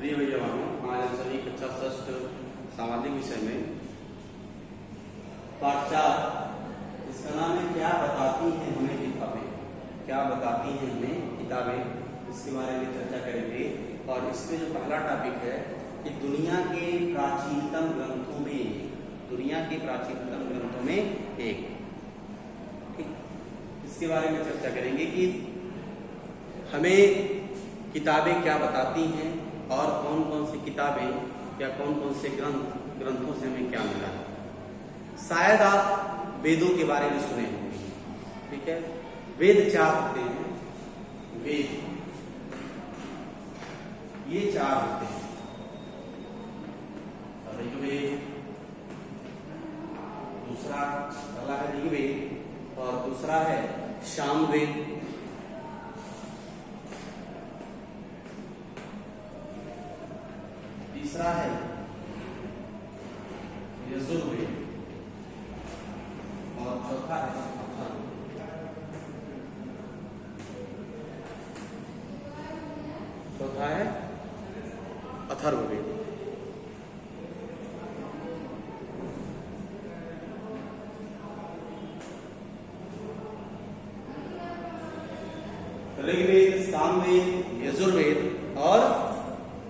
प्रिय विद्यार्थियों, आज हम सभी कक्षा षष्ठ सामाजिक विषय में पाठ 4 इसका नाम है क्या बताती हैं हमें किताबें। क्या बताती हैं हमें किताबें, इसके बारे में चर्चा करेंगे। और इसमें जो पहला टॉपिक है कि दुनिया के प्राचीनतम ग्रंथों में एक, ठीक, इसके बारे में चर्चा करेंगे कि हमें किताबें क्या बताती हैं और कौन कौन सी किताबें या कौन कौन से ग्रंथों से हमें क्या मिला है। शायद आप वेदों के बारे में सुने होंगे, ठीक है। वेद 4 होते हैं, वेद ये 4 होते हैं। ऋग्वेद, दूसरा पहला है ऋग्वेद और दूसरा है सामवेद, तीसरा है यजुर्वेद और चौथा है अथर्ववेद। ऋग्वेद, सामवेद, यजुर्वेद और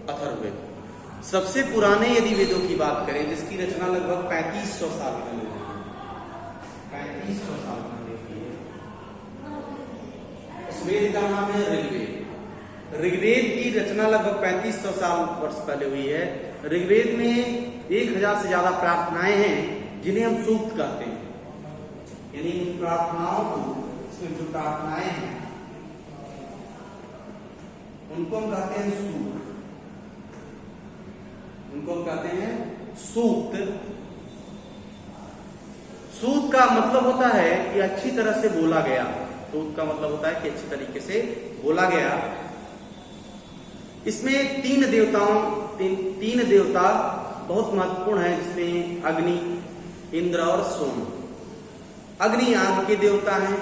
अथर्ववेद। सबसे पुराने यदि वेदों की बात करें जिसकी रचना लगभग 3500 साल पहले हुई है, 3500 साल पहले हुई है। उस वेद का नाम है ऋग्वेद। ऋग्वेद की रचना लगभग 3500 साल वर्ष पहले हुई है। ऋग्वेद में 1000 से ज्यादा प्रार्थनाएं हैं जिन्हें हम सूक्त कहते हैं। यानी प्रार्थनाओं को, इसमें जो प्रार्थनाएं हैं उनको हम कहते हैं सूक्त, उनको हम कहते हैं सूक्त। सूक्त का मतलब होता है कि अच्छी तरह से बोला गया। सूक्त का मतलब होता है कि अच्छी तरीके से बोला गया। इसमें तीन देवता बहुत महत्वपूर्ण है, जिसमें अग्नि, इंद्र और सोम। अग्नि आग के देवता हैं,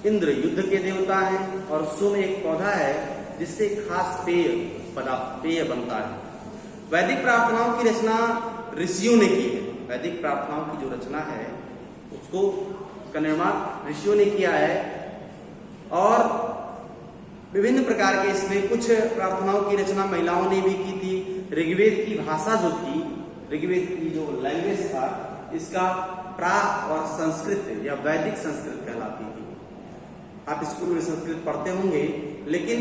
इंद्र युद्ध के देवता हैं और सोम एक पौधा है जिससे खास पेय बनता है। वैदिक प्रार्थनाओं की रचना ऋषियों ने की है। वैदिक प्रार्थनाओं की जो रचना है उसका निर्माण ऋषियों ने किया है। और विभिन्न प्रकार के इसमें कुछ प्रार्थनाओं की रचना महिलाओं ने भी की थी। ऋग्वेद की भाषा जो थी, ऋग्वेद की जो लैंग्वेज था, इसका प्राक और संस्कृत या वैदिक संस्कृत कहलाती थी। आप स्कूल में संस्कृत पढ़ते होंगे, लेकिन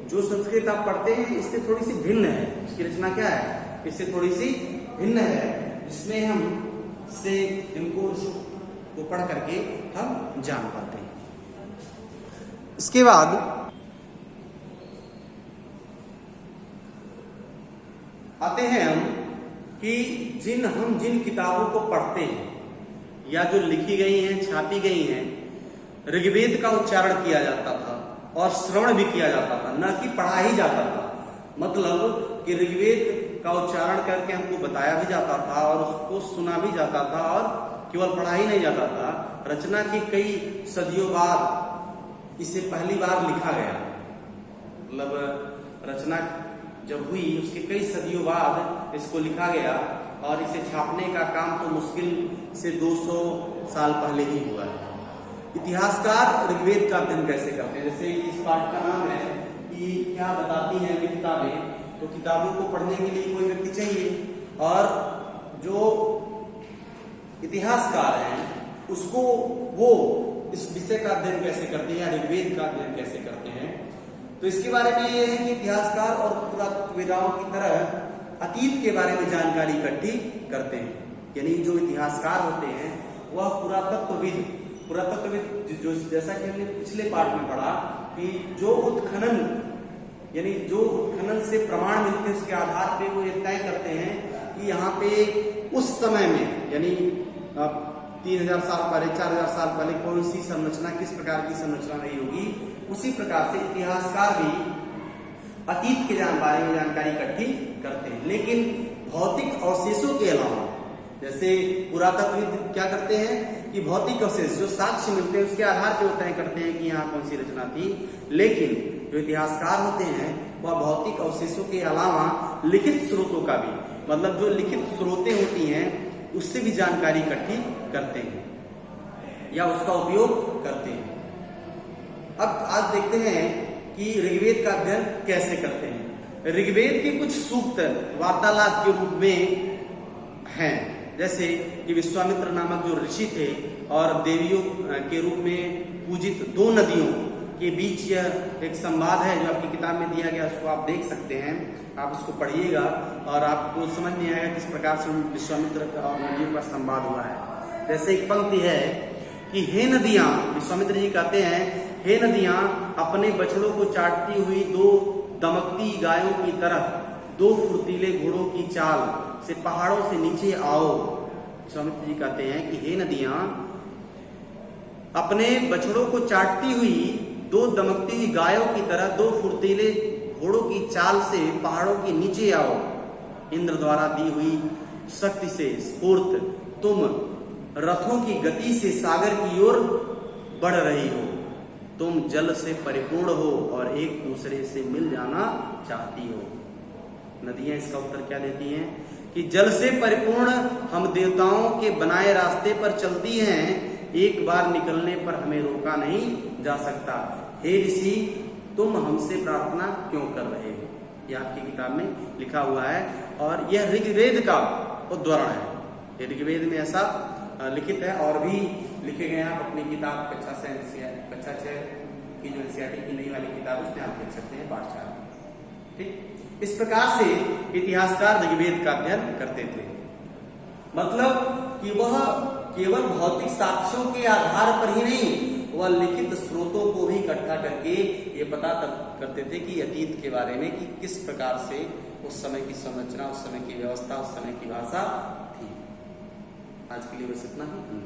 जो संस्कृत आप पढ़ते हैं इससे थोड़ी सी भिन्न है। इसकी रचना क्या है, इससे थोड़ी सी भिन्न है, जिसमें हम से इनको को पढ़ करके हम जान पाते हैं। इसके बाद आते हैं हम कि जिन किताबों को पढ़ते हैं या जो लिखी गई हैं, छापी गई हैं, ऋग्वेद का उच्चारण किया जाता था और श्रवण भी किया जाता था, न कि पढ़ा ही जाता था। मतलब कि ऋग्वेद का उच्चारण करके हमको बताया भी जाता था और उसको सुना भी जाता था और केवल पढ़ा ही नहीं जाता था। रचना की कई सदियों बाद इसे पहली बार लिखा गया। मतलब रचना जब हुई उसके कई सदियों बाद इसको लिखा गया और इसे छापने का काम तो मुश्किल से 200 साल पहले ही हुआ है। इतिहासकार ऋग्वेद का अध्ययन कैसे करते हैं, जैसे इस पाठ का नाम है कि क्या बताती हैं हमें किताबें, तो किताबों को पढ़ने के लिए कोई व्यक्ति चाहिए। और जो इतिहासकार हैं उसको वो इस विषय का अध्ययन कैसे करते हैं या ऋग्वेद का अध्ययन कैसे करते हैं। तो इसके बारे में ये है कि इतिहासकार और पुरातत्ववेदाओं की तरह अतीत के बारे में जानकारी इकट्ठी करते हैं। यानी जो इतिहासकार होते हैं वह पुरातत्वविद जो, जैसा कि हमने पिछले पाठ में पढ़ा कि जो उत्खनन से प्रमाण मिलते हैं उसके आधार पे वो ये तय करते हैं कि यहाँ पे उस समय में, यानी 3000 साल पहले, 4000 साल पहले कौन सी संरचना, किस प्रकार की संरचना रही होगी। उसी प्रकार से इतिहासकार भी अतीत के बारे में जानकारी इकट्ठी करते हैं। लेकिन भौतिक अवशेषों के अलावा, जैसे पुरातत्वविद क्या करते हैं कि भौतिक अवशेष जो साक्ष्य मिलते हैं उसके आधार पर वो तय करते हैं कि यहाँ कौन सी रचना थी। लेकिन जो इतिहासकार होते हैं वह भौतिक अवशेषों के अलावा लिखित स्रोतों का भी, मतलब जो लिखित स्रोतें होती हैं उससे भी जानकारी इकट्ठी करते हैं या उसका उपयोग करते हैं। अब आज देखते हैं कि ऋग्वेद का अध्ययन कैसे करते हैं। ऋग्वेद के कुछ सूक्त वार्तालाप के रूप में हैं, जैसे कि विश्वामित्र नामक जो ऋषि थे और देवियों के रूप में पूजित दो नदियों के बीच यह एक संवाद है जो आपकी किताब में दिया गया, उसको आप देख सकते हैं, आप उसको पढ़िएगा और आपको समझ में आएगा किस प्रकार से विश्वामित्र और नदियों का संवाद हुआ है। जैसे एक पंक्ति है कि हे नदियां, विश्वामित्र जी कहते हैं, हे नदियां अपने बछड़ों को चाटती हुई दो दमकती गायों की तरह दो फुर्तीले घोड़ों की चाल से पहाड़ों से नीचे आओ। विश्वामित्र जी कहते हैं कि हे नदियां अपने बछड़ों को चाटती हुई दो दमकती हुई गायों की तरह दो फुर्तीले घोड़ों की चाल से पहाड़ों के नीचे आओ। इंद्र द्वारा दी हुई शक्ति से स्फूर्त तुम रथों की गति से सागर की ओर बढ़ रही हो। तुम जल से परिपूर्ण हो और एक दूसरे से मिल जाना चाहती हो। नदियां इसका उत्तर क्या देती हैं कि जल से परिपूर्ण हम देवताओं के बनाए रास्ते पर चलती हैं, एक बार निकलने पर हमें रोका नहीं जा सकता। हे ऋषि, तुम हमसे प्रार्थना क्यों कर रहे हो? यह आपकी किताब में लिखा हुआ है और यह ऋग्वेद का उद्धरण है। ऋग्वेद में ऐसा लिखित है और भी लिखे गए हैं। आप अपनी किताब कक्षा 6 की जो एनसीईआरटी की नई वाली किताब उसमें आप देख सकते हैं पाठशाला। ठीक, इस प्रकार से इतिहासकार ऋग्वेद का अध्ययन करते थे, मतलब कि वह केवल भौतिक साक्ष्यों के आधार पर ही नहीं, वह लिखित स्रोतों को भी इकट्ठा करके ये पता करते थे कि अतीत के बारे में कि किस प्रकार से उस समय की संरचना, उस समय की व्यवस्था, उस समय की भाषा थी। आज के लिए बस इतना ही।